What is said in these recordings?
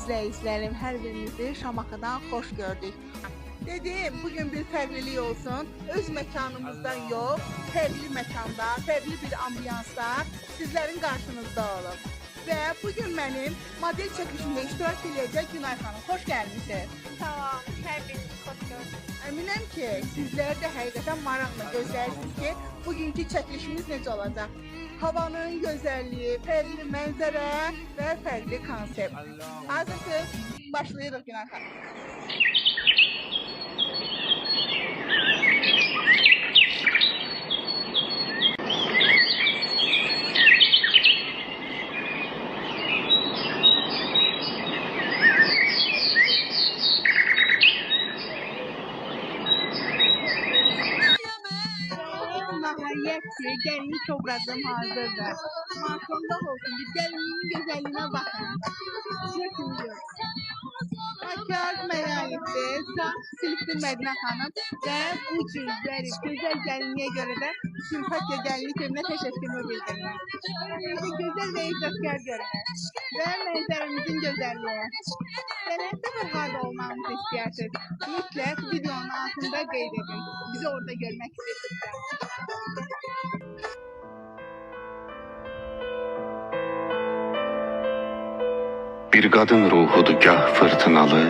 izləyicilərim, hər birinizi Şamaxıdan xoş gördük. Dedim, bugün bir fərqlilik olsun. Öz məkanımızdan yox, fərqli məkanda, fərqli bir ambiyansda sizlərin qarşınızda olub. Və bugün mənim model çəkilişimdə iştirak edəcək Günay xanım. Xoş gəlmişsiniz. Tamam, hər birinizi xoş gördük. Əminəm ki, sizlər də həqiqətən maraqla gözləyirsiniz ki, bugünkü çəkilişimiz necə olacaq. Havanın gözəlliyi, fərqli mənzərə və fərqli konsept. Hazırsınız? Başlayırıq Günay xanım. Nəhayət ki, gəlinlik obrazım hazırdır. Maşallah olsun, bir gəlinliyin gözəlliyinə baxın. Şəkildir. Makyaj məyallikdir, saç stilistdir Mədinə xanım və bu cür zərif, gözəl gəlinliyə görə də Simpatiya gəlinlik evinə təşəkkürümü bildirirəm. Necə gözəl və icazkar görünür və mənzərəmizin gözəlliyi. Sənətdə bir halda olmağımızı istəyirsiniz. Mütləq videonun altında qeyd edin. Bizi orada görmək istəyirsinizsə. Bir qadın ruhudur gah fırtınalı,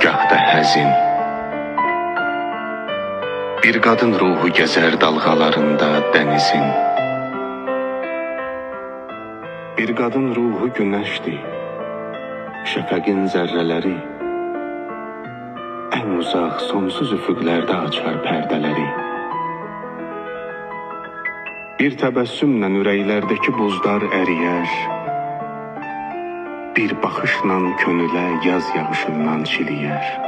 gah da həzin. Bir qadın ruhu gəzər dalğalarında dənizin. Bir qadın ruhu günəşdir, şəfəqin zərrələri. Ən uzaq, sonsuz üfüqlərdə açar pərdələri. Bir təbəssümlə ürəklərdəki buzlar əriyər. Bir baxışla könülə yaz yağışından çiliyər.